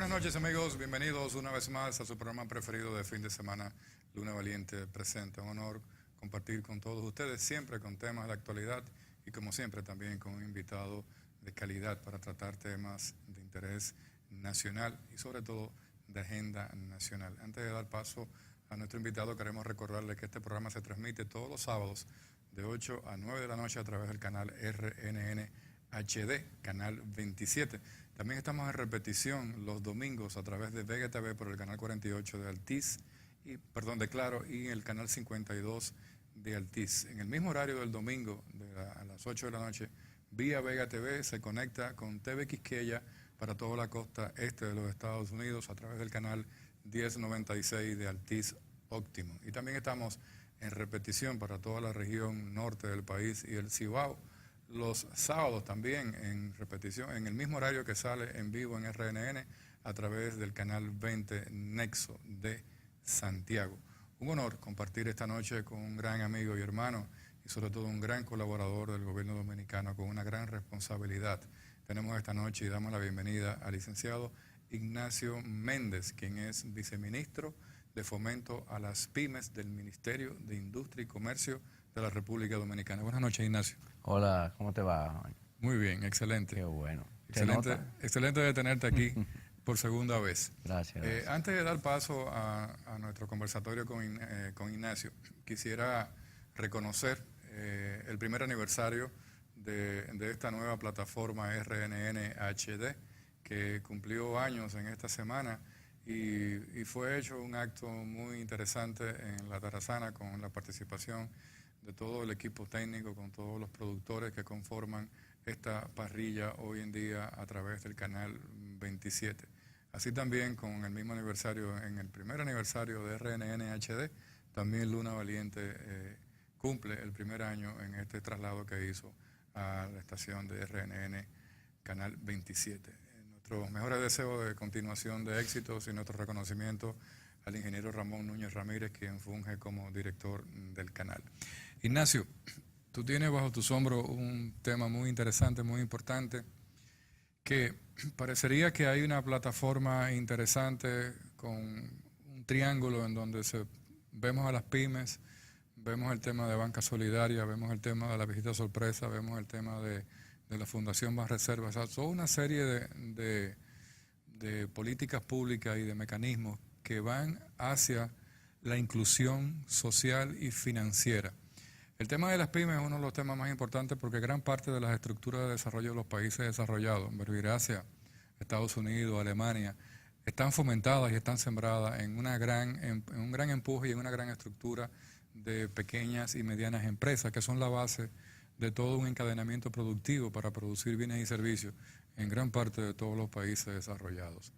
Buenas noches amigos, bienvenidos una vez más a su programa preferido de fin de semana, Luna Valiente Presenta. Un honor compartir con todos ustedes, siempre con temas de actualidad y como siempre también con un invitado de calidad para tratar temas de interés nacional y sobre todo de agenda nacional. Antes de dar paso a nuestro invitado, queremos recordarle que este programa se transmite todos los sábados de 8 a 9 de la noche a través del canal RNN HD, canal 27. También estamos en repetición los domingos a través de Vega TV por el canal 48 de Altiz, de Claro, y el canal 52 de Altiz. En el mismo horario del domingo, a las 8 de la noche, vía Vega TV se conecta con TV Quisqueya para toda la costa este de los Estados Unidos a través del canal 1096 de Altiz Óptimo. Y también estamos en repetición para toda la región norte del país y el Cibao. Los sábados también en repetición, en el mismo horario que sale en vivo en RNN a través del canal 20 Nexo de Santiago. Un honor compartir esta noche con un gran amigo y hermano y sobre todo un gran colaborador del gobierno dominicano con una gran responsabilidad. Tenemos esta noche y damos la bienvenida al licenciado Ignacio Méndez, quien es viceministro de Fomento a las Pymes del Ministerio de Industria y Comercio de la República Dominicana. Buenas noches, Ignacio. Hola, ¿cómo te va? Muy bien, excelente. Qué bueno. Excelente de tenerte aquí por segunda vez. Gracias. Antes de dar paso a nuestro conversatorio con Ignacio, quisiera reconocer el primer aniversario de esta nueva plataforma RNN HD, que cumplió años en esta semana y fue hecho un acto muy interesante en La Tarazana con la participación de todo el equipo técnico, con todos los productores que conforman esta parrilla hoy en día a través del canal 27. Así también con el mismo aniversario, en el primer aniversario de RNN HD, también Luna Valiente cumple el primer año en este traslado que hizo a la estación de RNN Canal 27. Nuestros mejores deseos de continuación de éxitos y nuestro reconocimiento al ingeniero Ramón Núñez Ramírez, quien funge como director del canal. Ignacio, tú tienes bajo tus hombros un tema muy interesante, muy importante, que parecería que hay una plataforma interesante con un triángulo en donde vemos a las pymes, vemos el tema de banca solidaria, vemos el tema de la visita sorpresa, vemos el tema de la Fundación Banreservas, o sea, toda una serie de políticas públicas y de mecanismos que van hacia la inclusión social y financiera. El tema de las pymes es uno de los temas más importantes porque gran parte de las estructuras de desarrollo de los países desarrollados, Verbigracia, Estados Unidos, Alemania, están fomentadas y están sembradas en un gran empuje y en una gran estructura de pequeñas y medianas empresas que son la base de todo un encadenamiento productivo para producir bienes y servicios en gran parte de todos los países desarrollados.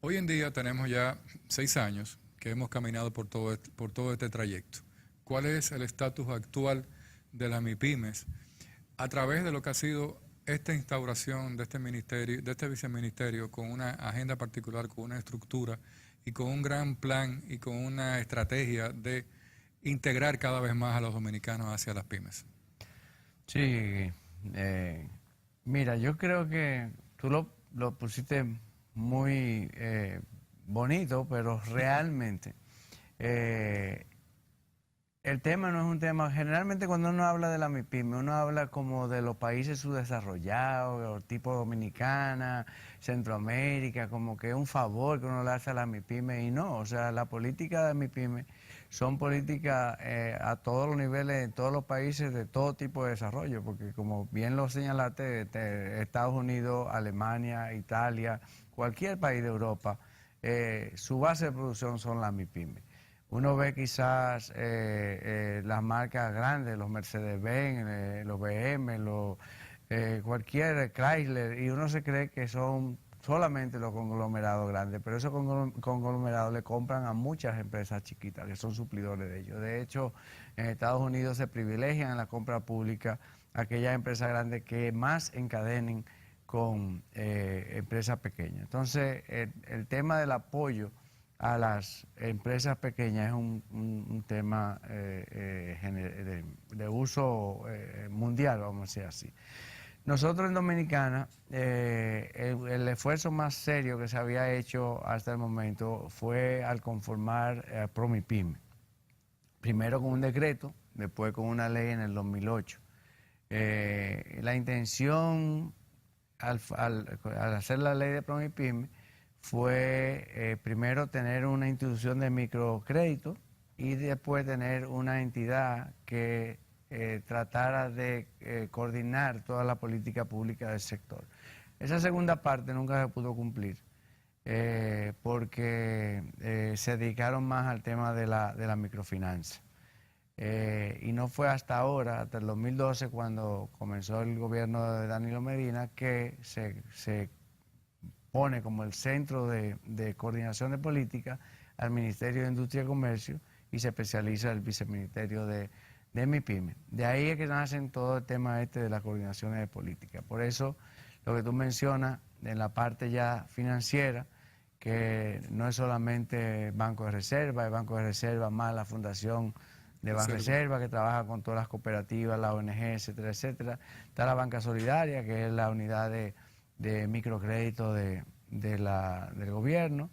Hoy en día tenemos ya 6 años que hemos caminado por todo este trayecto. ¿Cuál es el estatus actual de las MIPYMES a través de lo que ha sido esta instauración de este ministerio, de este viceministerio, con una agenda particular, con una estructura y con un gran plan y con una estrategia de integrar cada vez más a los dominicanos hacia las pymes? Sí, mira, yo creo que tú lo pusiste muy bonito, pero realmente el tema no es un tema, generalmente cuando uno habla de la MIPYME, uno habla como de los países subdesarrollados, tipo Dominicana, Centroamérica, como que es un favor que uno le hace a la MIPYME y no, o sea, la política de MIPYME son políticas a todos los niveles, en todos los países de todo tipo de desarrollo, porque como bien lo señalaste, Estados Unidos, Alemania, Italia, cualquier país de Europa, su base de producción son las MIPYME. Uno ve quizás las marcas grandes, los Mercedes-Benz, los BM, cualquier Chrysler, y uno se cree que son solamente los conglomerados grandes, pero esos conglomerados le compran a muchas empresas chiquitas que son suplidores de ellos. De hecho, en Estados Unidos se privilegian en la compra pública aquellas empresas grandes que más encadenen con empresas pequeñas. Entonces, el tema del apoyo a las empresas pequeñas es un tema de uso mundial, vamos a decir así. Nosotros en Dominicana, el esfuerzo más serio que se había hecho hasta el momento fue al conformar Promipyme. Primero con un decreto, después con una ley en el 2008. La intención al hacer la ley de Promipyme fue primero tener una institución de microcrédito y después tener una entidad que tratara de coordinar toda la política pública del sector. Esa segunda parte nunca se pudo cumplir porque se dedicaron más al tema de la microfinanza. Y no fue hasta ahora, hasta el 2012, cuando comenzó el gobierno de Danilo Medina, que se pone como el centro de coordinación de política al Ministerio de Industria y Comercio y se especializa el viceministerio de MIPYME. De ahí es que nacen todo el tema de las coordinaciones de política. Por eso, lo que tú mencionas en la parte ya financiera, que no es solamente Banco de Reserva, el Banco de Reserva más la Fundación de Banreserva, que trabaja con todas las cooperativas, la ONG, etcétera, etcétera. Está la Banca Solidaria, que es la unidad de microcrédito del gobierno.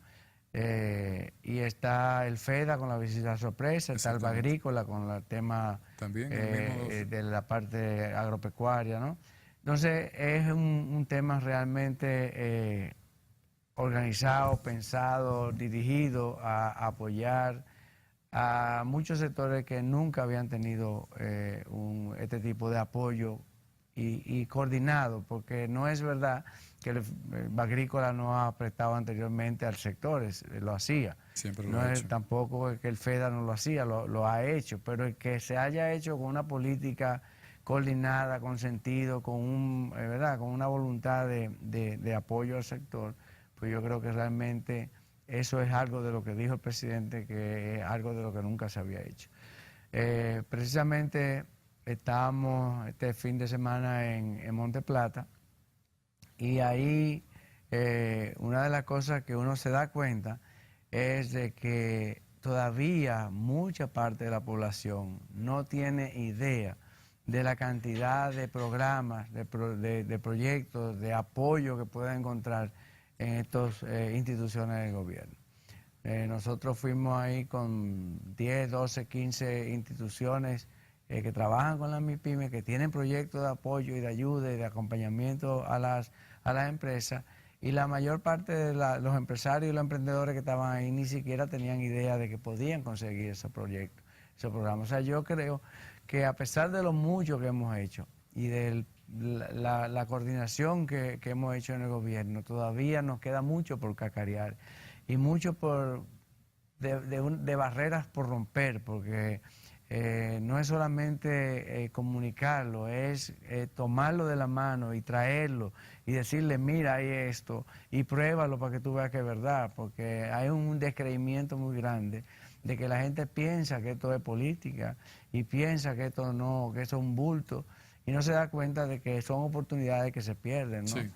Y está el FEDA con la visita sorpresa, está el Bagrícola con el tema también de la parte agropecuaria, ¿no? Entonces es un tema realmente organizado, pensado, dirigido a apoyar a muchos sectores que nunca habían tenido este tipo de apoyo y coordinado, porque no es verdad que el Agrícola no ha prestado anteriormente al sector, lo hacía. Siempre lo no ha es hecho. tampoco que el FEDA no lo hacía, lo ha hecho, pero el que se haya hecho con una política coordinada, con sentido, ¿verdad? Con una voluntad de apoyo al sector, pues yo creo que realmente eso es algo de lo que dijo el presidente, que es algo de lo que nunca se había hecho. Precisamente estábamos este fin de semana en Monte Plata y ahí una de las cosas que uno se da cuenta es de que todavía mucha parte de la población no tiene idea de la cantidad de programas, de proyectos, de apoyo que pueden encontrar en estas instituciones del gobierno. Nosotros fuimos ahí con 10, 12, 15 instituciones que trabajan con la MIPYME, que tienen proyectos de apoyo y de ayuda y de acompañamiento a las empresas, y la mayor parte de los empresarios y los emprendedores que estaban ahí ni siquiera tenían idea de que podían conseguir esos proyectos, esos programas. O sea, yo creo que a pesar de lo mucho que hemos hecho y de la coordinación que hemos hecho en el gobierno, todavía nos queda mucho por cacarear y mucho de barreras por romper, porque no es solamente comunicarlo, es tomarlo de la mano y traerlo y decirle, mira, hay esto, y pruébalo para que tú veas que es verdad, porque hay un descreimiento muy grande de que la gente piensa que esto es política y piensa que esto no, que eso es un bulto, y no se da cuenta de que son oportunidades que se pierden, ¿no? Sí.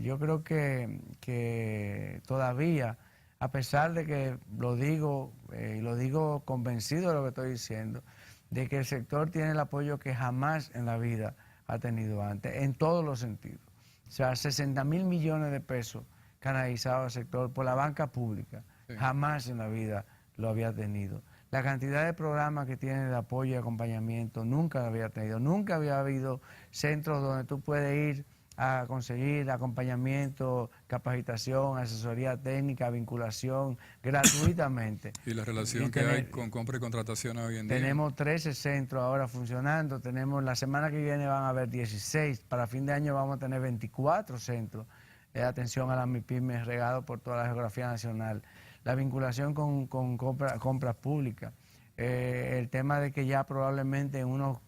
Yo creo que todavía, a pesar de que lo digo, y lo digo convencido de lo que estoy diciendo, de que el sector tiene el apoyo que jamás en la vida ha tenido antes, en todos los sentidos. O sea, 60.000 millones de pesos canalizados al sector por la banca pública, sí, jamás en la vida lo había tenido. La cantidad de programas que tiene de apoyo y acompañamiento nunca lo había tenido. Nunca había habido centros donde tú puedes ir a conseguir acompañamiento, capacitación, asesoría técnica, vinculación, gratuitamente. Y la relación que hay con compra y contratación hoy en día. Tenemos 13 centros ahora funcionando, la semana que viene van a haber 16, para fin de año vamos a tener 24 centros de atención a las MIPYME regados por toda la geografía nacional. La vinculación con compras públicas, el tema de que ya probablemente en unos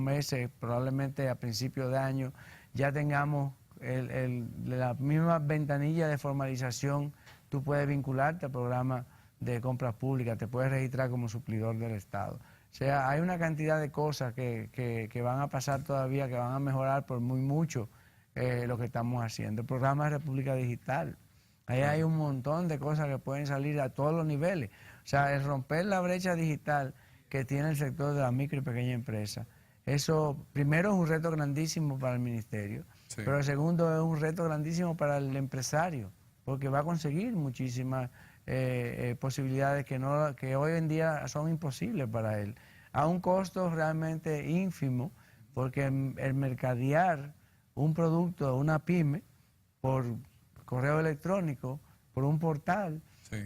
meses, probablemente a principios de año, ya tengamos la misma ventanilla de formalización, tú puedes vincularte al programa de compras públicas, te puedes registrar como suplidor del Estado. O sea, hay una cantidad de cosas que van a pasar todavía, que van a mejorar por muy mucho lo que estamos haciendo. El programa de República Digital, ahí hay un montón de cosas que pueden salir a todos los niveles. O sea, el romper la brecha digital que tiene el sector de la micro y pequeña empresa Eso, primero, es un reto grandísimo para el ministerio, Sí. pero segundo, es un reto grandísimo para el empresario, porque va a conseguir muchísimas posibilidades que hoy en día son imposibles para él, a un costo realmente ínfimo, porque el mercadear un producto, una pyme, por correo electrónico, por un portal, Sí.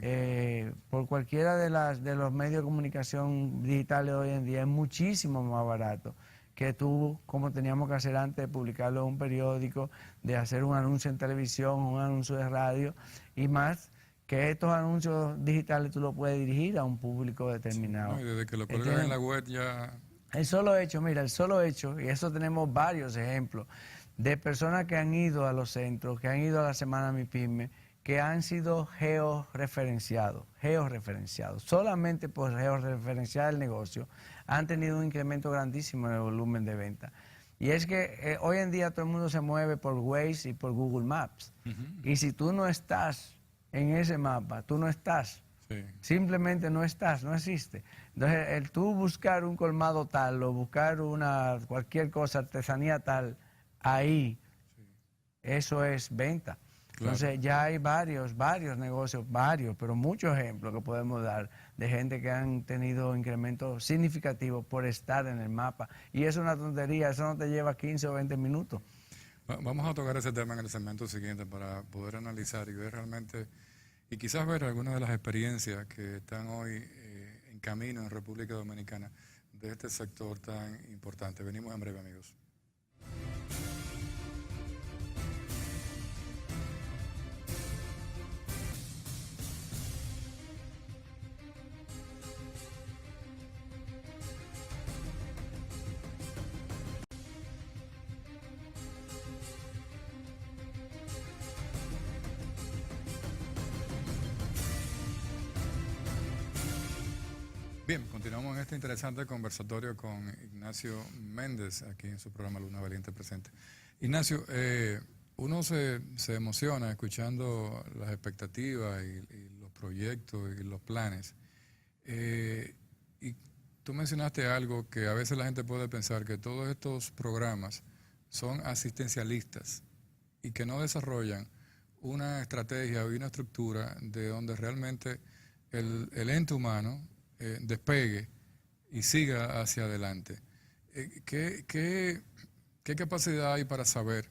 por cualquiera de los medios de comunicación digitales hoy en día, es muchísimo más barato que tú, como teníamos que hacer antes, de publicarlo en un periódico, de hacer un anuncio en televisión, un anuncio de radio, y más que estos anuncios digitales tú los puedes dirigir a un público determinado. No, y desde que lo colgas en la web ya... El solo hecho, mira, el solo hecho, y eso tenemos varios ejemplos, de personas que han ido a los centros, que han ido a la Semana MIPYME, que han sido georreferenciados, solamente por georreferenciar el negocio, han tenido un incremento grandísimo en el volumen de venta. Y es que hoy en día todo el mundo se mueve por Waze y por Google Maps. Y si tú no estás en ese mapa, tú no estás. Sí. Simplemente no estás, no existe. Entonces, el tú buscar un colmado tal o buscar cualquier cosa, artesanía tal, ahí, eso es venta. Claro. Entonces, ya hay varios negocios, pero muchos ejemplos que podemos dar de gente que han tenido incrementos significativos por estar en el mapa. Y es una tontería, eso no te lleva 15 o 20 minutos. Vamos a tocar ese tema en el segmento siguiente para poder analizar y ver realmente, y quizás ver algunas de las experiencias que están hoy en camino en República Dominicana de este sector tan importante. Venimos en breve, amigos. Bien, continuamos en este interesante conversatorio con Ignacio Méndez, aquí en su programa Luna Valiente Presente. Ignacio, uno se emociona escuchando las expectativas y los proyectos y los planes. Y tú mencionaste algo que a veces la gente puede pensar, que todos estos programas son asistencialistas y que no desarrollan una estrategia o una estructura de donde realmente el ente humano despegue y siga hacia adelante. ¿Qué capacidad hay para saber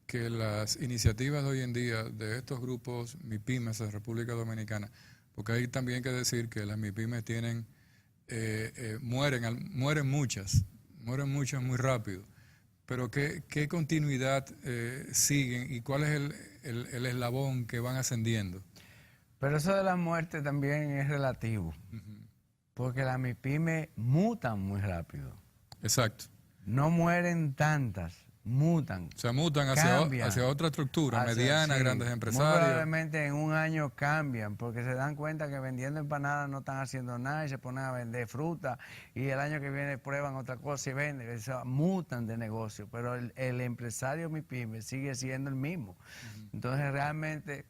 que las iniciativas de hoy en día de estos grupos MIPYMES de República Dominicana, porque hay también que decir que las MIPYMES tienen, mueren muchas muy rápido, pero qué continuidad siguen y cuál es el eslabón que van ascendiendo? Pero eso de la muerte también es relativo, porque las MIPYME mutan muy rápido. Exacto. No mueren tantas, mutan. O sea, mutan cambian hacia otra estructura, mediana, sí, grandes muy empresarios. probablemente en un año cambian, porque se dan cuenta que vendiendo empanadas no están haciendo nada y se ponen a vender fruta, y el año que viene prueban otra cosa y venden. O sea, mutan de negocio, pero el empresario MIPYME sigue siendo el mismo. Entonces, realmente,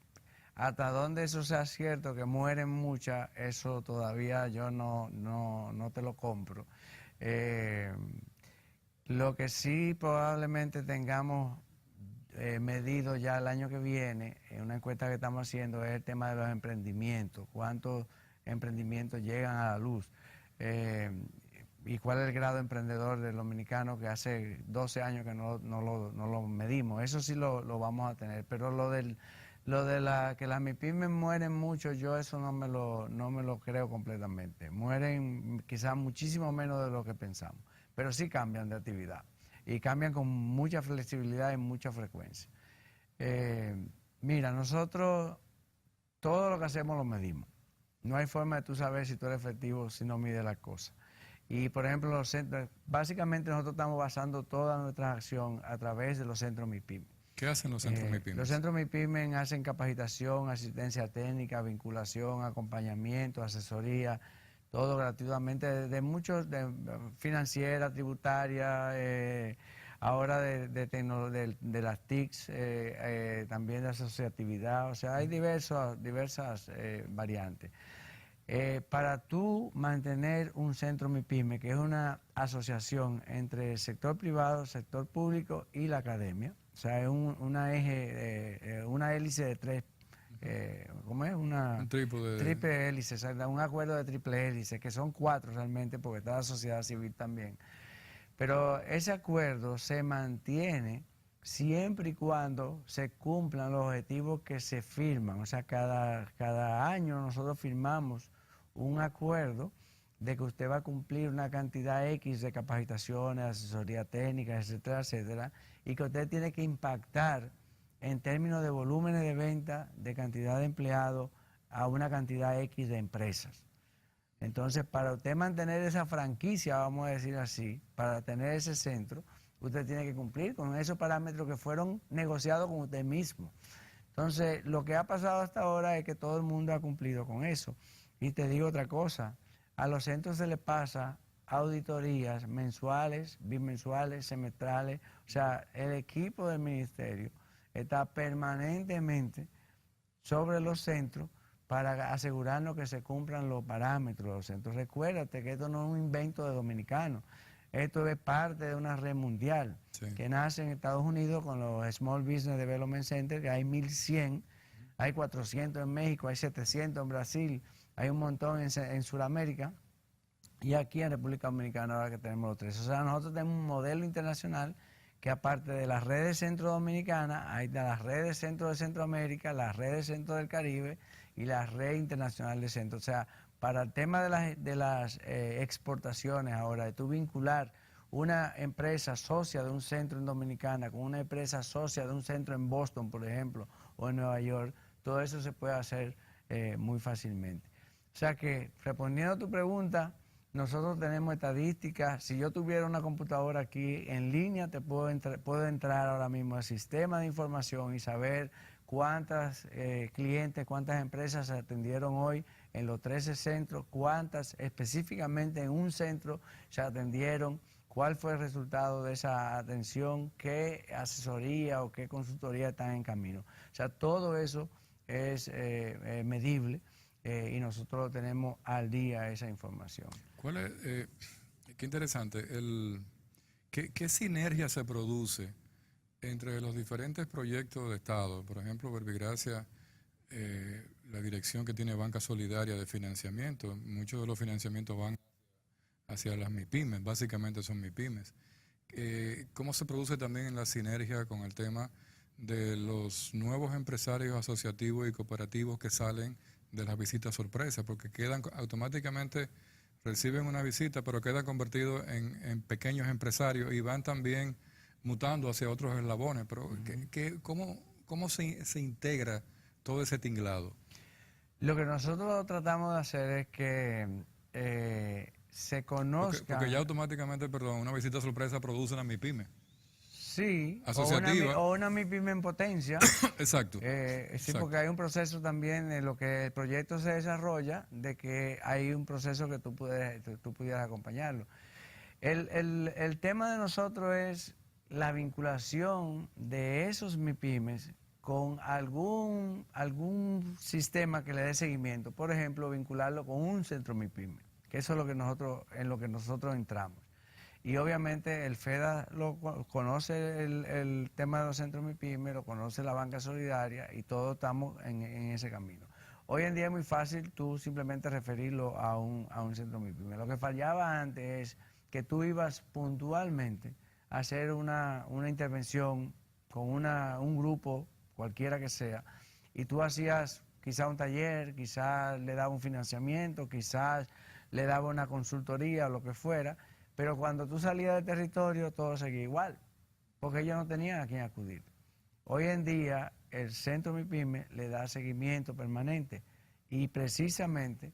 hasta dónde eso sea cierto, que mueren muchas, eso todavía yo no te lo compro. Lo que sí probablemente tengamos medido ya el año que viene, en una encuesta que estamos haciendo, es el tema de los emprendimientos. ¿Cuántos emprendimientos llegan a la luz? ¿Y cuál es el grado emprendedor del dominicano, que hace 12 años que no lo medimos? Eso sí lo vamos a tener, pero lo de que las MIPYMES mueren mucho, yo eso no me lo creo completamente. Mueren quizás muchísimo menos de lo que pensamos, pero sí cambian de actividad y cambian con mucha flexibilidad y mucha frecuencia. Mira, nosotros todo lo que hacemos lo medimos. No hay forma de tú saber si tú eres efectivo si no mides las cosas. Y por ejemplo, los centros, básicamente nosotros estamos basando toda nuestra acción a través de los centros MIPYME. ¿Qué hacen los centros MIPYMES? Los centros MIPYME hacen capacitación, asistencia técnica, vinculación, acompañamiento, asesoría, todo gratuitamente, de muchos, financiera, tributaria, ahora de las TICs, también de asociatividad, o sea, hay diversas variantes. Para tú mantener un centro MIPYME, que es una asociación entre el sector privado, el sector público y la academia, o sea, es una hélice de tres, ¿cómo es? Un trípode. Triple hélice, o sea, un acuerdo de triple hélice, que son 4 realmente, porque está la sociedad civil también. Pero ese acuerdo se mantiene siempre y cuando se cumplan los objetivos que se firman. O sea, cada año nosotros firmamos un acuerdo de que usted va a cumplir una cantidad X de capacitaciones, asesoría técnica, etcétera, etcétera, y que usted tiene que impactar en términos de volúmenes de venta, de cantidad de empleados, a una cantidad X de empresas. Entonces, para usted mantener esa franquicia, vamos a decir así, para tener ese centro, usted tiene que cumplir con esos parámetros que fueron negociados con usted mismo. Entonces, lo que ha pasado hasta ahora es que todo el mundo ha cumplido con eso. Y te digo otra cosa, a los centros se les pasa auditorías mensuales, bimensuales, semestrales, o sea, el equipo del ministerio está permanentemente sobre los centros para asegurarnos que se cumplan los parámetros de los centros. Recuérdate que esto no es un invento de dominicanos, esto es parte de una red mundial que nace en Estados Unidos con los Small Business Development Center, que hay 1.100, hay 400 en México, hay 700 en Brasil, hay un montón en Sudamérica y aquí en República Dominicana ahora que tenemos los 3. O sea, nosotros tenemos un modelo internacional que aparte de las redes centro dominicanas, hay las redes centro de Centroamérica, las redes centro del Caribe y la red internacional de centro. O sea, para el tema de las exportaciones ahora, de tú vincular una empresa socia de un centro en Dominicana con una empresa socia de un centro en Boston, por ejemplo, o en Nueva York, todo eso se puede hacer muy fácilmente. O sea que, respondiendo a tu pregunta, nosotros tenemos estadísticas. Si yo tuviera una computadora aquí en línea, puedo entrar ahora mismo al sistema de información y saber cuántas clientes, cuántas empresas se atendieron hoy en los 13 centros, cuántas específicamente en un centro se atendieron, cuál fue el resultado de esa atención, qué asesoría o qué consultoría están en camino. O sea, todo eso es medible y nosotros lo tenemos al día, esa información. ¿Cuál es, qué interesante, qué sinergia se produce entre los diferentes proyectos de Estado? Por ejemplo, Verbigracia, la dirección que tiene Banca Solidaria de financiamiento, muchos de los financiamientos van hacia las MIPYMES, básicamente son MIPYMES. ¿Cómo se produce también la sinergia con el tema de los nuevos empresarios asociativos y cooperativos que salen de las visitas sorpresa? Porque quedan automáticamente, reciben una visita, pero quedan convertidos en pequeños empresarios y van también mutando hacia otros eslabones. Pero ¿cómo se integra todo ese tinglado? Lo que nosotros tratamos de hacer es que se conozca... Porque ya automáticamente, perdón, una visita sorpresa produce una MIPYME. Sí, asociativa. o una MIPYME en potencia. Exacto. Sí, Exacto. porque hay un proceso también en lo que el proyecto se desarrolla, de que hay un proceso que tú pudieras acompañarlo. El tema de nosotros es la vinculación de esos MIPYMES con algún sistema que le dé seguimiento. Por ejemplo, vincularlo con un centro MIPYME, que eso es en lo que nosotros entramos. Y obviamente el FEDA conoce el tema de los centros MIPYME, lo conoce la Banca Solidaria y todos estamos en ese camino. Hoy en día es muy fácil tú simplemente referirlo a un centro MIPYME. Lo que fallaba antes es que tú ibas puntualmente a hacer una intervención con un grupo, cualquiera que sea, y tú hacías quizás un taller, quizás le daba un financiamiento, quizás le daba una consultoría o lo que fuera, pero cuando tú salías del territorio todo seguía igual, porque ellos no tenían a quién acudir. Hoy en día el centro MIPYME le da seguimiento permanente y precisamente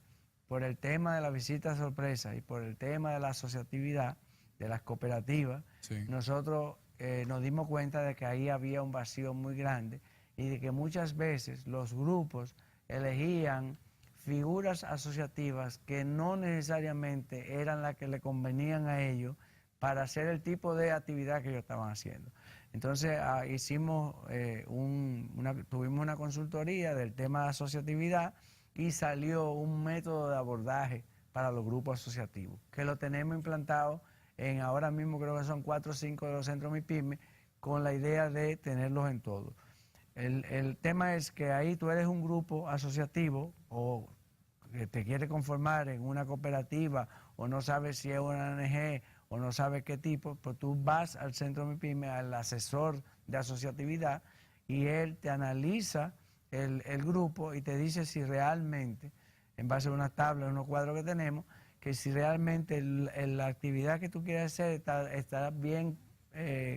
por el tema de la visita sorpresa y por el tema de la asociatividad, de las cooperativas, nosotros nos dimos cuenta de que ahí había un vacío muy grande y de que muchas veces los grupos elegían figuras asociativas que no necesariamente eran las que le convenían a ellos para hacer el tipo de actividad que ellos estaban haciendo. Entonces tuvimos una consultoría del tema de asociatividad y salió un método de abordaje para los grupos asociativos, que lo tenemos implantado en ahora mismo creo que son 4 o 5 de los centros MIPYME, con la idea de tenerlos en todos. El tema es que ahí tú eres un grupo asociativo o que te quiere conformar en una cooperativa o no sabes si es una ONG o no sabes qué tipo, pues tú vas al centro MIPYME, al asesor de asociatividad, y él te analiza el grupo y te dice si realmente, en base a unas tablas, unos cuadros que tenemos, que si realmente la actividad que tú quieres hacer está bien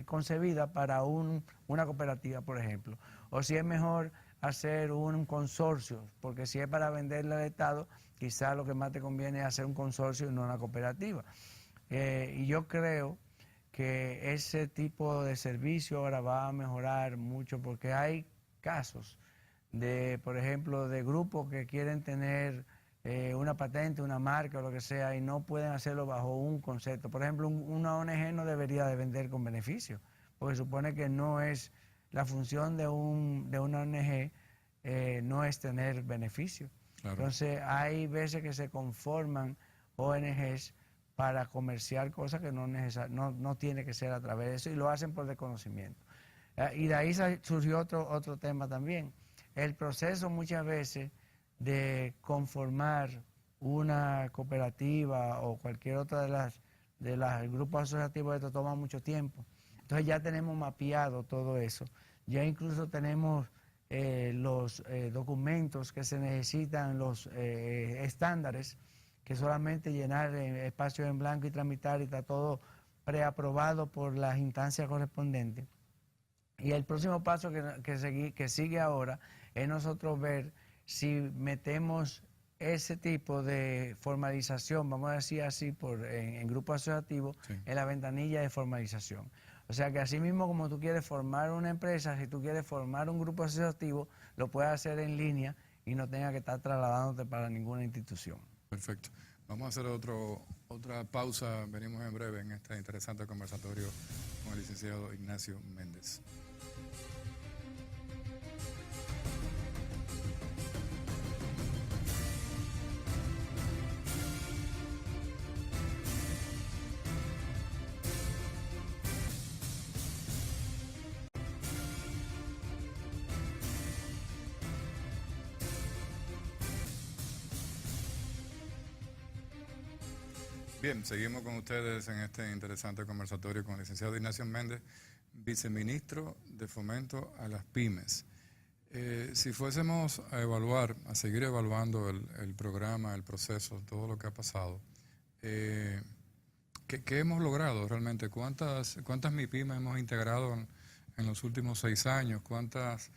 concebida para una cooperativa, por ejemplo, o si es mejor hacer un consorcio, porque si es para venderle al Estado, quizás lo que más te conviene es hacer un consorcio y no una cooperativa. Y yo creo que ese tipo de servicio ahora va a mejorar mucho, porque hay casos de, por ejemplo, de grupos que quieren tener una patente, una marca o lo que sea, y no pueden hacerlo bajo un concepto. Por ejemplo, una ONG no debería de vender con beneficio, porque supone que no es la función de una ONG, no es tener beneficio. Claro. Entonces, hay veces que se conforman ONGs para comerciar cosas que no tiene que ser a través de eso, y lo hacen por desconocimiento. Y de ahí surgió otro tema también. El proceso muchas veces de conformar una cooperativa o cualquier otra de los grupos asociativos, esto toma mucho tiempo. Entonces ya tenemos mapeado todo eso. Ya incluso tenemos los documentos que se necesitan, los estándares, que solamente llenar espacios en blanco y tramitar, y está todo preaprobado por las instancias correspondientes. Y el próximo paso que sigue ahora es nosotros ver si metemos ese tipo de formalización, vamos a decir así, en grupos asociativos, sí, en la ventanilla de formalización. O sea que así mismo como tú quieres formar una empresa, si tú quieres formar un grupo asociativo, lo puedes hacer en línea y no tengas que estar trasladándote para ninguna institución. Perfecto. Vamos a hacer otra pausa. Venimos en breve en este interesante conversatorio con el licenciado Ignacio Méndez. Bien, seguimos con ustedes en este interesante conversatorio con el licenciado Ignacio Méndez, viceministro de Fomento a las Pymes. Si fuésemos a evaluar, a seguir evaluando el programa, el proceso, todo lo que ha pasado, ¿qué hemos logrado realmente? ¿Cuántas MIPYMES hemos integrado en los últimos 6 años? ¿Cuántos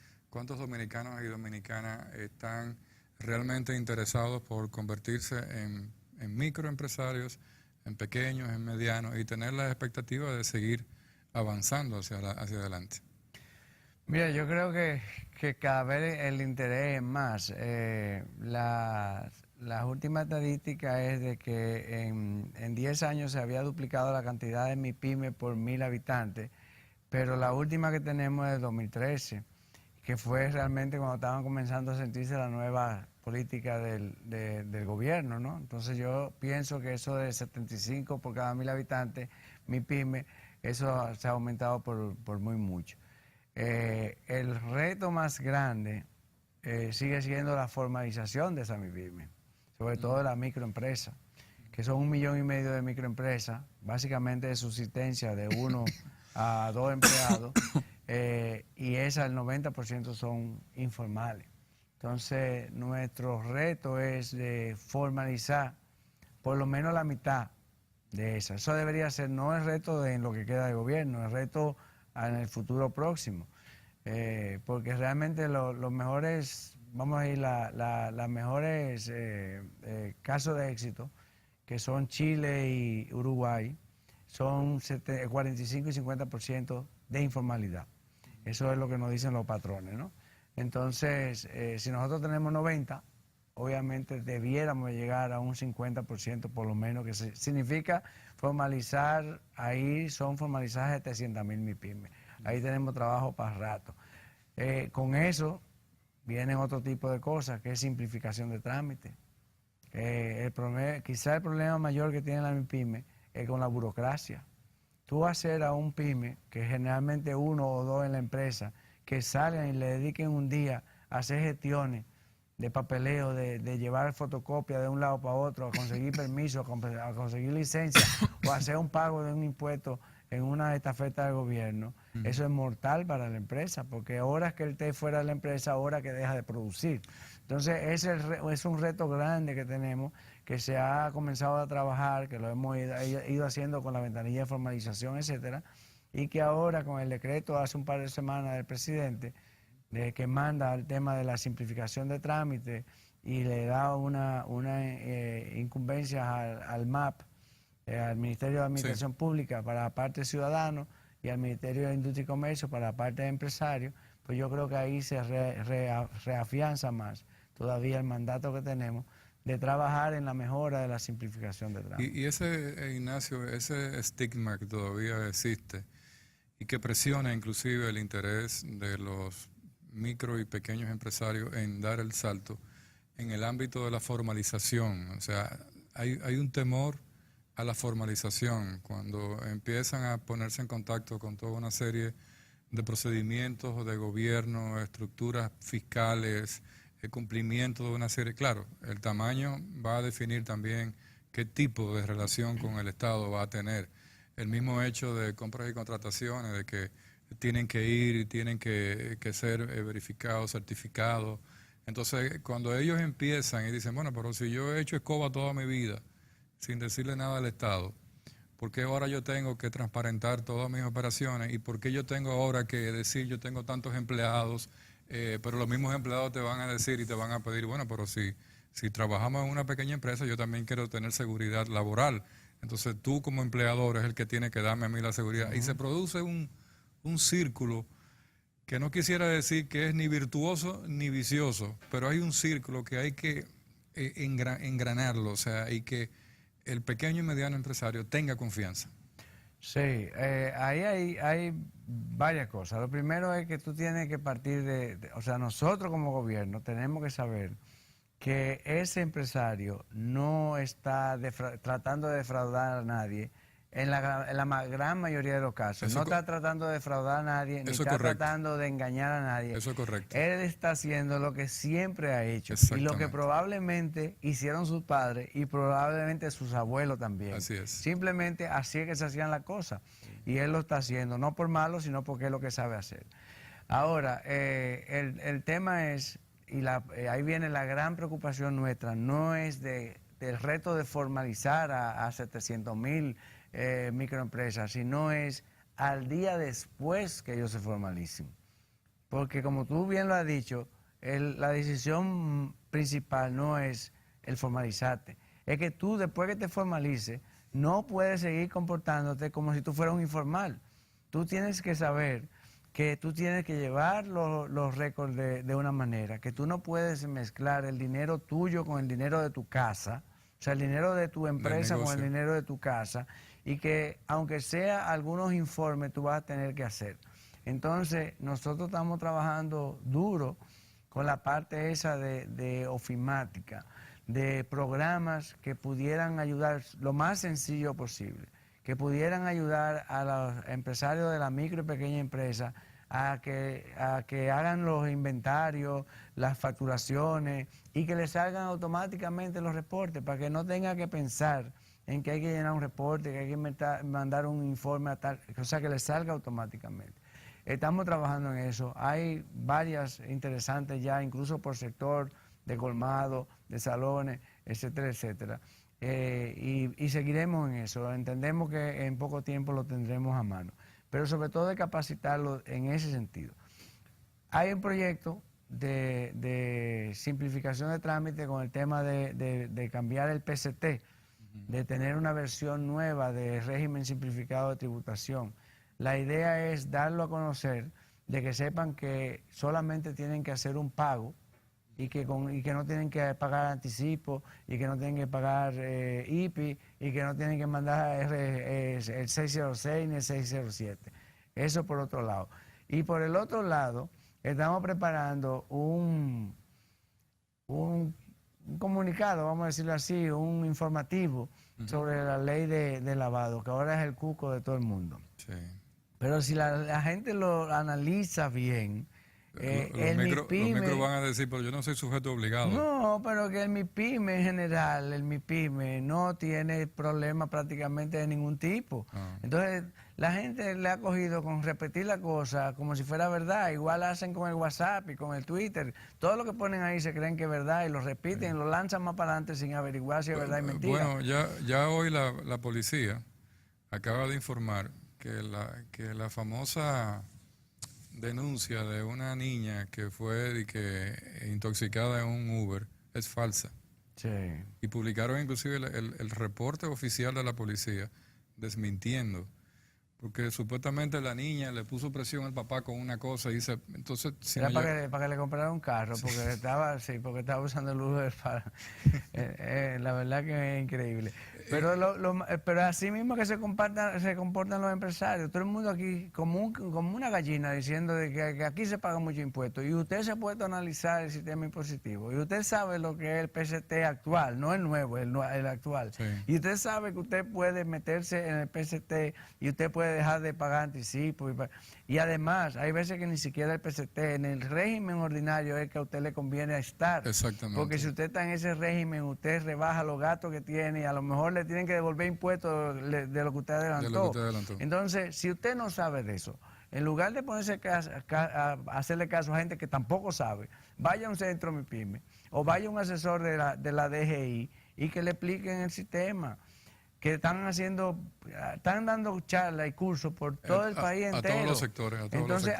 dominicanos y dominicanas están realmente interesados por convertirse en microempresarios, en pequeños, en medianos, y tener la expectativa de seguir avanzando hacia adelante? Mira, yo creo que cada vez el interés es más. Las últimas estadísticas es de que en 10 años se había duplicado la cantidad de MIPYME por 1000 habitantes, pero la última que tenemos es de 2013, que fue realmente cuando estaban comenzando a sentirse la nueva política del gobierno, ¿no? Entonces yo pienso que eso de 75 por cada 1000 habitantes, MIPYME, eso se ha aumentado por muy mucho. El reto más grande sigue siendo la formalización de esa MIPYME, sobre todo de la microempresa, que son 1,5 millones de microempresas, básicamente de subsistencia de 1 a 2 empleados, y esas, el 90% son informales. Entonces, nuestro reto es de formalizar por lo menos la mitad de esas. Eso debería ser no el reto en lo que queda de gobierno, el reto en el futuro próximo. Porque realmente los mejores, vamos a ir, las mejores casos de éxito, que son Chile y Uruguay, son 45 y 50% de informalidad. Eso es lo que nos dicen los patrones, ¿no? Entonces, si nosotros tenemos 90, obviamente debiéramos llegar a un 50% por lo menos, que significa formalizar, ahí son formalizadas de 300,000 MIPYME. Ahí tenemos trabajo para rato. Con eso vienen otro tipo de cosas, que es simplificación de trámite. Quizá el problema mayor que tiene la MIPYME es con la burocracia. Tú hacer a un pyme, que generalmente uno o dos en la empresa, que salgan y le dediquen un día a hacer gestiones de papeleo, de llevar fotocopia de un lado para otro, a conseguir permiso, a conseguir licencia o hacer un pago de un impuesto en una estafeta del gobierno, eso es mortal para la empresa, porque horas que él esté fuera de la empresa, horas que deja de producir. Entonces, ese es un reto grande que tenemos, que se ha comenzado a trabajar, que lo hemos ido haciendo con la ventanilla de formalización, etcétera, y que ahora con el decreto hace un par de semanas del presidente, que manda el tema de la simplificación de trámite y le da una incumbencia al MAP, al Ministerio de Administración Pública para la parte de ciudadanos y al Ministerio de Industria y Comercio para la parte de empresarios, pues yo creo que ahí se reafianza más todavía el mandato que tenemos de trabajar en la mejora de la simplificación de trámite. Y ese, Ignacio, ese estigma que todavía existe y que presiona inclusive el interés de los micro y pequeños empresarios en dar el salto en el ámbito de la formalización. O sea, hay un temor a la formalización cuando empiezan a ponerse en contacto con toda una serie de procedimientos de gobierno, estructuras fiscales, el cumplimiento de una serie. Claro, el tamaño va a definir también qué tipo de relación con el Estado va a tener. El mismo hecho de compras y contrataciones, de que tienen que ir y tienen que ser verificados, certificados. Entonces, cuando ellos empiezan y dicen, bueno, pero si yo he hecho escoba toda mi vida, sin decirle nada al Estado, ¿por qué ahora yo tengo que transparentar todas mis operaciones? ¿Y por qué yo tengo ahora que decir yo tengo tantos empleados? Pero los mismos empleados te van a decir y te van a pedir, bueno, pero si trabajamos en una pequeña empresa, yo también quiero tener seguridad laboral. Entonces tú como empleador es el que tiene que darme a mí la seguridad. Y se produce un círculo que no quisiera decir que es ni virtuoso ni vicioso, pero hay un círculo que hay que engranarlo, o sea, y que el pequeño y mediano empresario tenga confianza. Sí, ahí hay varias cosas. Lo primero es que tú tienes que partir o sea, nosotros como gobierno tenemos que saber que ese empresario no está tratando de defraudar a nadie en la gran mayoría de los casos. No está tratando de defraudar a nadie, ni está tratando de engañar a nadie. Eso es correcto. Él está haciendo lo que siempre ha hecho y lo que probablemente hicieron sus padres y probablemente sus abuelos también. Así es. Simplemente así es que se hacían las cosas. Y él lo está haciendo, no por malo, sino porque es lo que sabe hacer. Ahora, el tema es, y ahí viene la gran preocupación nuestra, no es del reto de formalizar a 700,000 microempresas, sino es al día después que ellos se formalicen. Porque como tú bien lo has dicho, la decisión principal no es el formalizarte, es que tú después que te formalices no puedes seguir comportándote como si tú fueras un informal. Tú tienes que saber que tú tienes que llevar los récords de una manera, que tú no puedes mezclar el dinero tuyo con el dinero de tu casa, o sea, el dinero de tu empresa con el dinero de tu casa, y que aunque sea algunos informes tú vas a tener que hacer. Entonces, nosotros estamos trabajando duro con la parte esa de ofimática, de programas que pudieran ayudar lo más sencillo posible, que pudieran ayudar a los empresarios de la micro y pequeña empresa a que hagan los inventarios, las facturaciones y que les salgan automáticamente los reportes para que no tenga que pensar en que hay que llenar un reporte, que hay que mandar un informe a tal, o sea, que les salga automáticamente. Estamos trabajando en eso. Hay varias interesantes ya, incluso por sector de colmado, de salones, etcétera, etcétera. Y seguiremos en eso. Entendemos que en poco tiempo lo tendremos a mano. Pero sobre todo de capacitarlo en ese sentido. Hay un proyecto de simplificación de trámite con el tema de cambiar el PCT, de tener una versión nueva de régimen simplificado de tributación. La idea es darlo a conocer, de que sepan que solamente tienen que hacer un pago y que no tienen que pagar anticipo y que no tienen que pagar IPI y que no tienen que mandar el 606 ni el 607. Eso por otro lado. Y por el otro lado, estamos preparando un comunicado, vamos a decirlo así, un informativo sobre la ley de lavado, que ahora es el cuco de todo el mundo. Sí. Pero si la gente lo analiza bien, Los micros van a decir, pero yo no soy sujeto obligado. no, pero que el MIPYME en general, el MIPYME no tiene problemas prácticamente de ningún tipo. Entonces, la gente le ha cogido con repetir la cosa como si fuera verdad. Igual hacen con el WhatsApp y con el Twitter. Todo lo que ponen ahí se creen que es verdad y lo repiten, lo lanzan más para adelante sin averiguar si es verdad y mentira. Bueno, ya hoy la policía acaba de informar que la famosa denuncia de una niña que fue intoxicada en un Uber es falsa. Sí. Y publicaron inclusive el reporte oficial de la policía desmintiendo, porque supuestamente la niña le puso presión al papá con una cosa y dice, entonces... Si era para que le comprara un carro, porque porque estaba usando el Uber para... la verdad que es increíble. Pero, pero así mismo que se comportan los empresarios, todo el mundo aquí como una gallina diciendo de que aquí se paga mucho impuesto y usted se ha puesto a analizar el sistema impositivo y usted sabe lo que es el PST actual, no el nuevo, el actual. Sí. Y usted sabe que usted puede meterse en el PST y usted puede dejar de pagar anticipo. Y además, hay veces que ni siquiera el PST, en el régimen ordinario es que a usted le conviene estar. Exactamente. Porque si usted está en ese régimen, usted rebaja los gastos que tiene y a lo mejor le tienen que devolver impuestos de lo que usted adelantó. Entonces, si usted no sabe de eso, en lugar de ponerse a hacerle caso a gente que tampoco sabe, vaya a un centro MIPYME o vaya a un asesor de la DGI y que le expliquen el sistema. Que están dando charlas y cursos por todo el país entero. A todos los sectores. Entonces,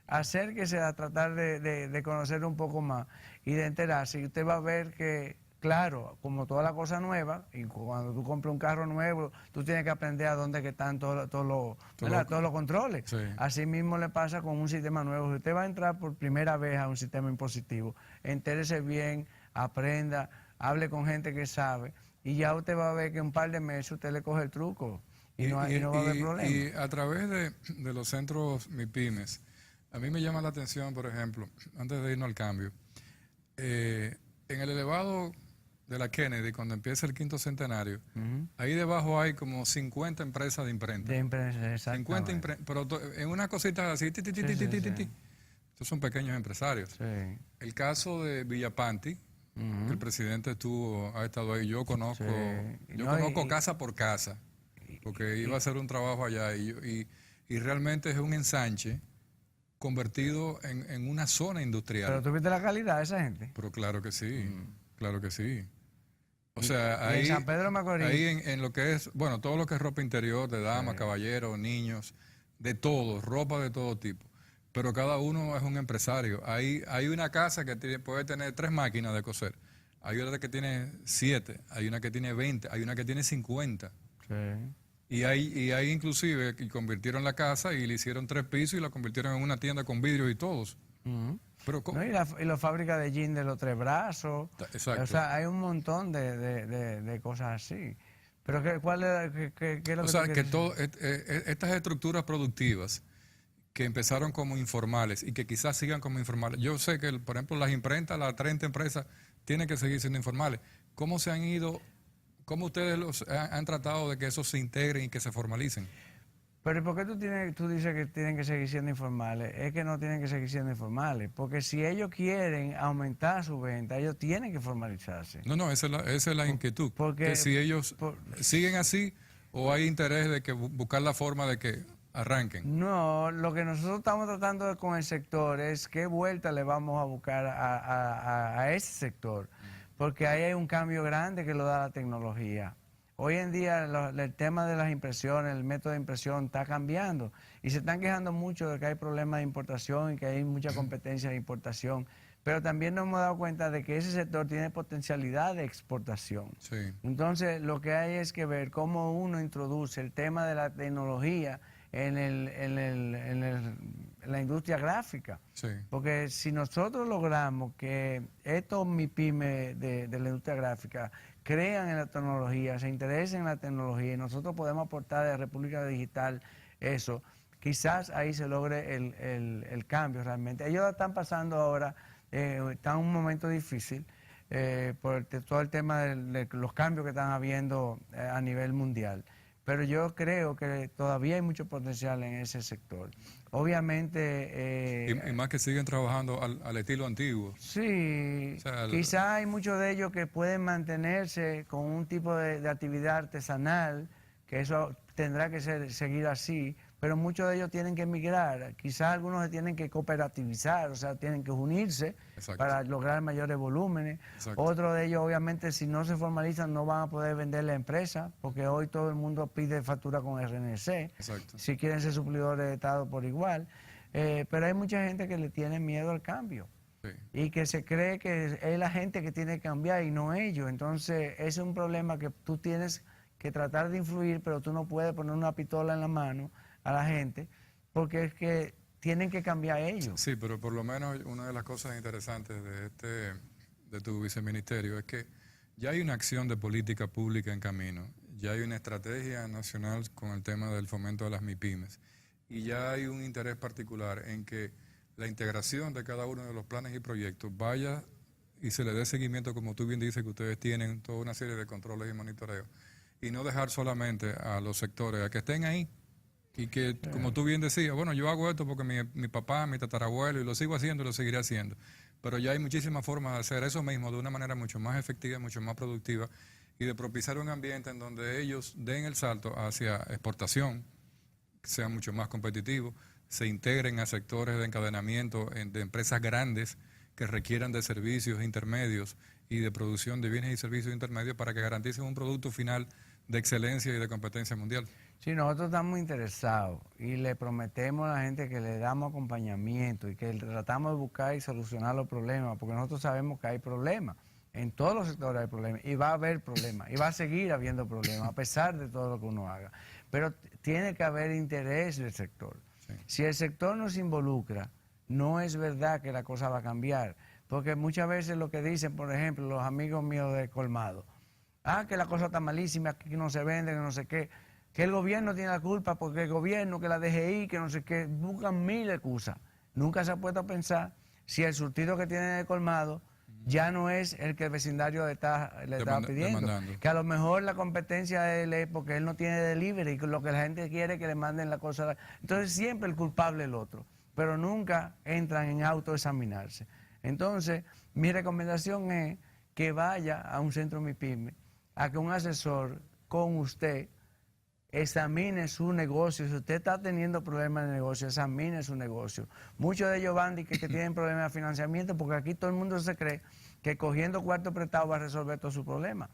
acérquese a tratar de conocer un poco más y de enterarse. Y usted va a ver que, claro, como toda la cosa nueva, y cuando tú compras un carro nuevo, tú tienes que aprender a dónde que están todos los controles. Sí. Así mismo le pasa con un sistema nuevo. Si usted va a entrar por primera vez a un sistema impositivo, entérese bien, aprenda, hable con gente que sabe. Y ya usted va a ver que en un par de meses usted le coge el truco y no va a haber problema. Y a través de los centros MIPYMES, a mí me llama la atención, por ejemplo, antes de irnos al cambio, en el elevado de la Kennedy, cuando empieza el 5º centenario, ahí debajo hay como 50 empresas de imprenta. De empresas, exactamente. 50 imprentas, pero en unas cositas así, estos son pequeños empresarios. Sí. El caso de Villapanti, que el presidente ha estado ahí, yo conozco casa por casa, porque iba a hacer un trabajo allá y realmente es un ensanche convertido en una zona industrial. ¿Pero tú viste la calidad de esa gente? Pero claro que sí, claro que sí. O sea, ahí en San Pedro de Macorís, ahí en lo que es, bueno, todo lo que es ropa interior, de damas, caballeros, niños, de todo, ropa de todo tipo. Pero cada uno es un empresario. Hay una casa que puede tener 3 máquinas de coser. Hay otra que tiene 7, hay una que tiene 20, hay una que tiene 50. sí. Y hay inclusive que convirtieron la casa y le hicieron 3 pisos y la convirtieron en una tienda con vidrios y todos. Pero, ¿no? Y la fábrica de jeans de los 3 brazos. Exacto. O sea, hay un montón de cosas así. Pero ¿qué es lo o que sea, que estas estructuras productivas que empezaron como informales y que quizás sigan como informales. Yo sé que, por ejemplo, las imprentas, las 30 empresas, tienen que seguir siendo informales. ¿Cómo se han ido, cómo ustedes han tratado de que eso se integren y que se formalicen? Pero ¿por qué tú dices que tienen que seguir siendo informales? Es que no tienen que seguir siendo informales, porque si ellos quieren aumentar su venta, ellos tienen que formalizarse. No, esa es la inquietud. Porque, que si ellos siguen así o hay interés de que buscar la forma de que arranquen. No, lo que nosotros estamos tratando con el sector es qué vuelta le vamos a buscar a ese sector, porque ahí hay un cambio grande que lo da la tecnología. Hoy en día el tema de las impresiones, el método de impresión está cambiando y se están quejando mucho de que hay problemas de importación y que hay mucha competencia de importación, pero también nos hemos dado cuenta de que ese sector tiene potencialidad de exportación. Sí. Entonces lo que hay es que ver cómo uno introduce el tema de la tecnología en la industria gráfica. Sí. Porque si nosotros logramos que estos MIPYME de la industria gráfica crean en la tecnología, se interesen en la tecnología y nosotros podemos aportar a la República Digital eso, quizás ahí se logre el cambio realmente. Ellos están pasando ahora, están en un momento difícil por todo el tema de los cambios que están habiendo a nivel mundial. Pero yo creo que todavía hay mucho potencial en ese sector. Obviamente... y más que siguen trabajando al estilo antiguo. Sí, O sea, quizás hay muchos de ellos que pueden mantenerse con un tipo de actividad artesanal, que eso tendrá que seguir así, pero muchos de ellos tienen que emigrar. Quizás algunos se tienen que cooperativizar, o sea, tienen que unirse Exacto. para lograr mayores volúmenes. Exacto. Otros de ellos, obviamente, si no se formalizan, no van a poder vender la empresa, porque hoy todo el mundo pide factura con RNC. Exacto. Si quieren ser suplidores de Estado por igual. Pero hay mucha gente que le tiene miedo al cambio. Sí. Y que se cree que es la gente que tiene que cambiar y no ellos. Entonces, ese es un problema que tú tienes que tratar de influir, pero tú no puedes poner una pistola en la mano a la gente, porque es que tienen que cambiar ellos. Sí, pero por lo menos una de las cosas interesantes de tu viceministerio es que ya hay una acción de política pública en camino, ya hay una estrategia nacional con el tema del fomento de las MIPYMES, y ya hay un interés particular en que la integración de cada uno de los planes y proyectos vaya y se le dé seguimiento, como tú bien dices, que ustedes tienen toda una serie de controles y monitoreos, y no dejar solamente a los sectores a que estén ahí. Y que, como tú bien decías, bueno, yo hago esto porque mi papá, mi tatarabuelo, y lo sigo haciendo y lo seguiré haciendo. Pero ya hay muchísimas formas de hacer eso mismo de una manera mucho más efectiva, mucho más productiva, y de propiciar un ambiente en donde ellos den el salto hacia exportación, que sea mucho más competitivo, se integren a sectores de encadenamiento de empresas grandes que requieran de servicios intermedios y de producción de bienes y servicios intermedios para que garanticen un producto final de excelencia y de competencia mundial. Sí, nosotros estamos interesados y le prometemos a la gente que le damos acompañamiento y que tratamos de buscar y solucionar los problemas, porque nosotros sabemos que hay problemas. En todos los sectores hay problemas y va a haber problemas y va a seguir habiendo problemas a pesar de todo lo que uno haga. Pero tiene que haber interés del sector. Sí. Si el sector no se involucra, no es verdad que la cosa va a cambiar, porque muchas veces lo que dicen, por ejemplo, los amigos míos de Colmado, que la cosa está malísima, que no se vende, que no sé qué, que el gobierno tiene la culpa porque el gobierno, que la DGI, que no sé qué, buscan mil excusas. Nunca se ha puesto a pensar si el surtido que tiene el Colmado ya no es el que el vecindario le está pidiendo. Demandando. Que a lo mejor la competencia de él es porque él no tiene delivery y lo que la gente quiere es que le manden la cosa. Entonces siempre el culpable es el otro, pero nunca entran en autoexaminarse. Entonces mi recomendación es que vaya a un centro MIPYME, a que un asesor con usted examine su negocio. Si usted está teniendo problemas de negocio, examine su negocio. Muchos de ellos van que tienen problemas de financiamiento, porque aquí todo el mundo se cree que cogiendo cuarto prestado va a resolver todos sus problemas.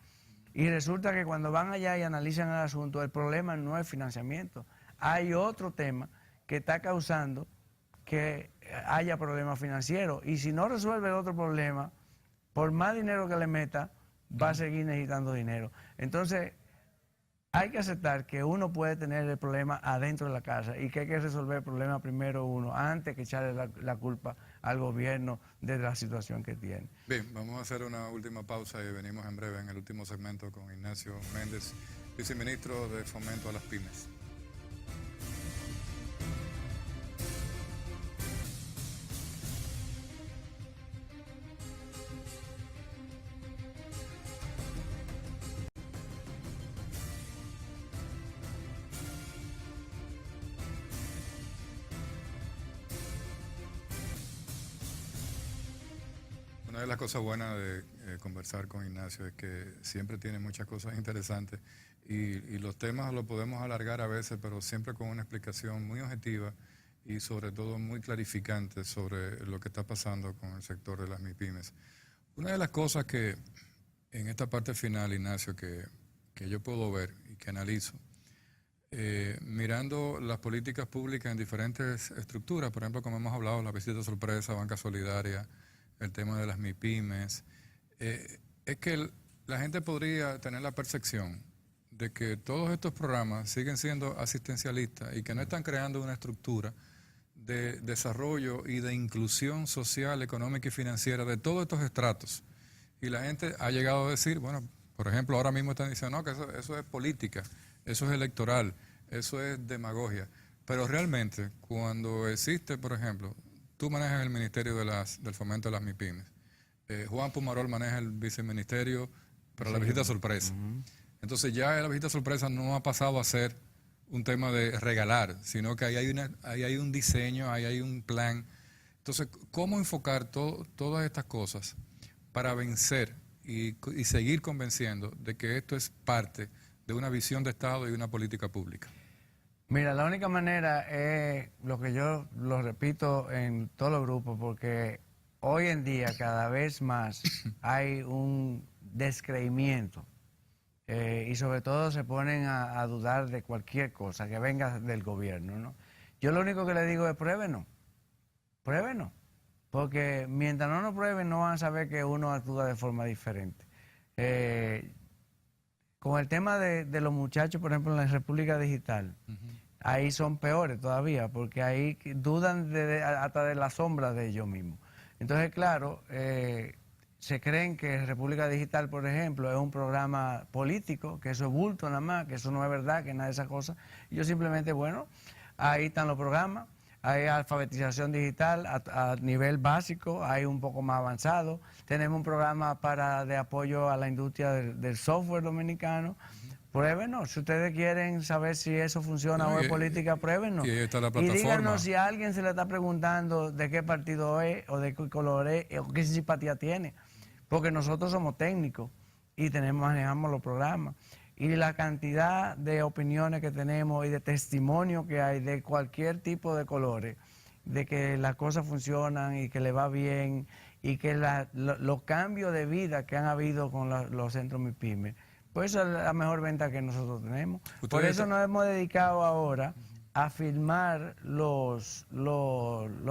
Y resulta que cuando van allá y analizan el asunto, el problema no es financiamiento. Hay otro tema que está causando que haya problemas financieros. Y si no resuelve el otro problema, por más dinero que le meta, va a seguir necesitando dinero. Entonces, hay que aceptar que uno puede tener el problema adentro de la casa y que hay que resolver el problema primero uno, antes que echarle la culpa al gobierno de la situación que tiene. Bien, vamos a hacer una última pausa y venimos en breve en el último segmento con Ignacio Méndez, viceministro de Fomento a las Pymes. Una de las cosas buenas de conversar con Ignacio es que siempre tiene muchas cosas interesantes y los temas los podemos alargar a veces, pero siempre con una explicación muy objetiva y sobre todo muy clarificante sobre lo que está pasando con el sector de las MIPYMES. Una de las cosas que en esta parte final, Ignacio, que yo puedo ver y que analizo, mirando las políticas públicas en diferentes estructuras, por ejemplo, como hemos hablado, la visita sorpresa, banca solidaria, el tema de las MIPYMES, es que la gente podría tener la percepción de que todos estos programas siguen siendo asistencialistas y que no están creando una estructura de desarrollo y de inclusión social, económica y financiera de todos estos estratos. Y la gente ha llegado a decir, bueno, por ejemplo, ahora mismo están diciendo, no, que eso es política, eso es electoral, eso es demagogia. Pero realmente, cuando existe, por ejemplo, tú manejas el Ministerio del Fomento de las MIPIMES, Juan Pumarol maneja el viceministerio para la visita sorpresa. Entonces ya la visita sorpresa no ha pasado a ser un tema de regalar, sino que ahí hay un diseño, ahí hay un plan. Entonces, ¿cómo enfocar todas estas cosas para vencer y seguir convenciendo de que esto es parte de una visión de Estado y una política pública? Mira, la única manera es lo que yo lo repito en todos los grupos, porque hoy en día cada vez más hay un descreimiento y sobre todo se ponen a dudar de cualquier cosa que venga del gobierno, ¿no? Yo lo único que le digo es pruébenos, porque mientras no nos prueben no van a saber que uno actúa de forma diferente. Con el tema de los muchachos, por ejemplo, en la República Digital, ahí son peores todavía, porque ahí dudan hasta de la sombra de ellos mismos. Entonces, claro, se creen que República Digital, por ejemplo, es un programa político, que eso es bulto nada más, que eso no es verdad, que nada de esas cosas. Y yo simplemente, bueno, ahí están los programas, hay alfabetización digital a nivel básico, hay un poco más avanzado. Tenemos un programa de apoyo a la industria del software dominicano. Pruébenos, si ustedes quieren saber si eso funciona o es política, pruébenos. Y ahí está la Y plataforma. díganos si a alguien se le está preguntando de qué partido es, o de qué color es, o qué simpatía tiene. Porque nosotros somos técnicos y manejamos los programas. Y la cantidad de opiniones que tenemos y de testimonio que hay de cualquier tipo de colores, de que las cosas funcionan y que le va bien, y que los cambios de vida que han habido con los centros MIPYME, pues esa es la mejor venta que nosotros tenemos. Por eso nos hemos dedicado ahora a filmar los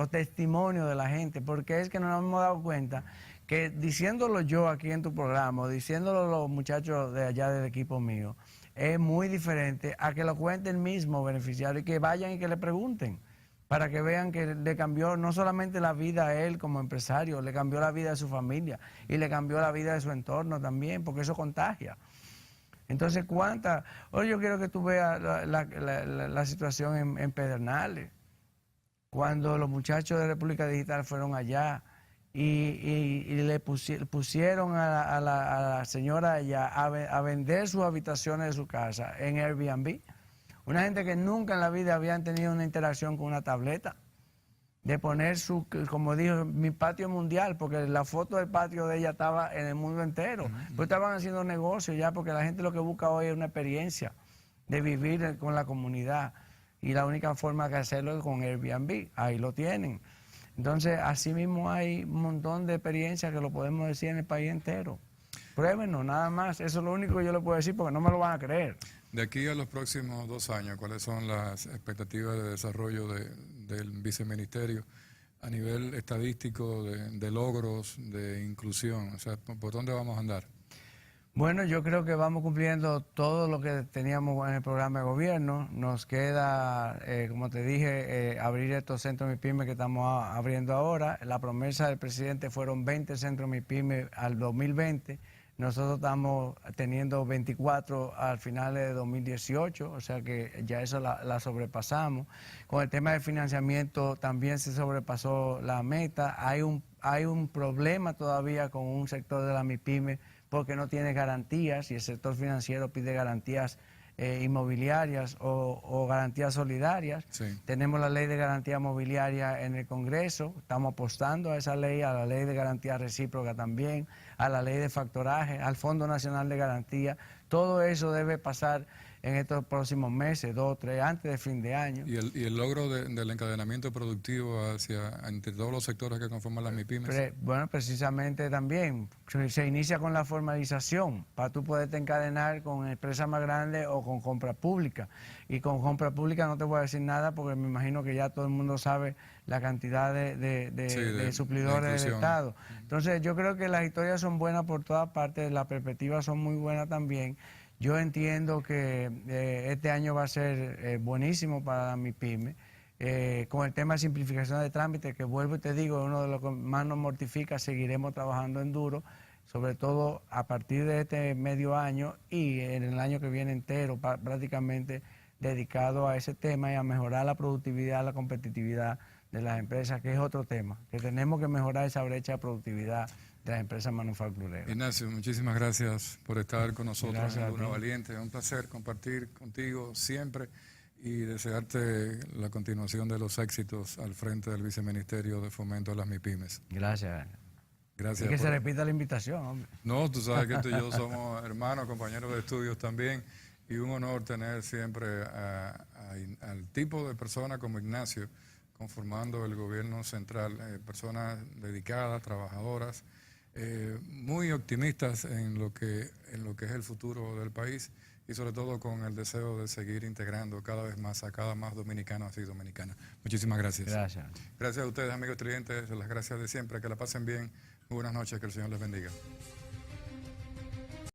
testimonios de la gente, porque es que nos hemos dado cuenta que diciéndolo yo aquí en tu programa, diciéndolo los muchachos de allá del equipo mío, es muy diferente a que lo cuente el mismo beneficiario y que vayan y que le pregunten, para que vean que le cambió no solamente la vida a él como empresario, le cambió la vida de su familia y le cambió la vida de su entorno también, porque eso contagia. Entonces, hoy yo quiero que tú veas la situación en Pedernales, cuando los muchachos de República Digital fueron allá y le pusieron a la señora allá a vender sus habitaciones de su casa en Airbnb. Una gente que nunca en la vida habían tenido una interacción con una tableta, de poner como dijo, mi patio mundial, porque la foto del patio de ella estaba en el mundo entero. Pues estaban haciendo negocios ya, porque la gente lo que busca hoy es una experiencia de vivir con la comunidad. Y la única forma de hacerlo es con Airbnb, ahí lo tienen. Entonces, así mismo hay un montón de experiencias que lo podemos decir en el país entero. Pruébenos, nada más. Eso es lo único que yo le puedo decir, porque no me lo van a creer. De aquí a los próximos 2 años, ¿cuáles son las expectativas de desarrollo del viceministerio a nivel estadístico, de logros, de inclusión? O sea, ¿por dónde vamos a andar? Bueno, yo creo que vamos cumpliendo todo lo que teníamos en el programa de gobierno. Nos queda, como te dije, abrir estos centros MIPYME que estamos abriendo ahora. La promesa del presidente fueron 20 centros MIPYME al 2020. Nosotros estamos teniendo 24 al final de 2018, o sea que ya eso la sobrepasamos. Con el tema de financiamiento también se sobrepasó la meta. Hay un problema todavía con un sector de la MIPYME porque no tiene garantías y el sector financiero pide garantías inmobiliarias o garantías solidarias. Sí. Tenemos la ley de garantía mobiliaria en el Congreso, estamos apostando a esa ley, a la ley de garantía recíproca también, a la ley de factoraje, al Fondo Nacional de Garantía. Todo eso debe pasar en estos próximos meses, 2 o 3, antes de fin de año. ¿Y el logro del encadenamiento productivo entre todos los sectores que conforman las MIPYMES? Bueno, precisamente también se inicia con la formalización para tú poderte encadenar con empresas más grandes o con compra pública. Y con compra pública no te voy a decir nada porque me imagino que ya todo el mundo sabe la cantidad de suplidores del Estado. Entonces yo creo que las historias son buenas por todas partes, las perspectivas son muy buenas también. Yo entiendo que este año va a ser buenísimo para la MIPYME, con el tema de simplificación de trámites, que vuelvo y te digo, uno de los que más nos mortifica. Seguiremos trabajando en duro, sobre todo a partir de este medio año y en el año que viene entero, prácticamente dedicado a ese tema y a mejorar la productividad, la competitividad de las empresas, que es otro tema, que tenemos que mejorar esa brecha de productividad de las empresas manufactureras. Ignacio, muchísimas gracias por estar con nosotros Gracias en a Luna ti. Valiente. Es un placer compartir contigo siempre y desearte la continuación de los éxitos al frente del Viceministerio de Fomento de las MIPYMES. Gracias. Gracias. Y que por- se repita la invitación, hombre. No, tú sabes que tú y yo somos hermanos, compañeros de estudios también, y un honor tener siempre al tipo de persona como Ignacio conformando el gobierno central, personas dedicadas, trabajadoras, muy optimistas en lo que es el futuro del país y sobre todo con el deseo de seguir integrando cada vez más a cada más dominicanos y dominicanas. Muchísimas gracias. Gracias. Gracias a ustedes, amigos clientes, las gracias de siempre, que la pasen bien. Muy buenas noches, que el Señor les bendiga.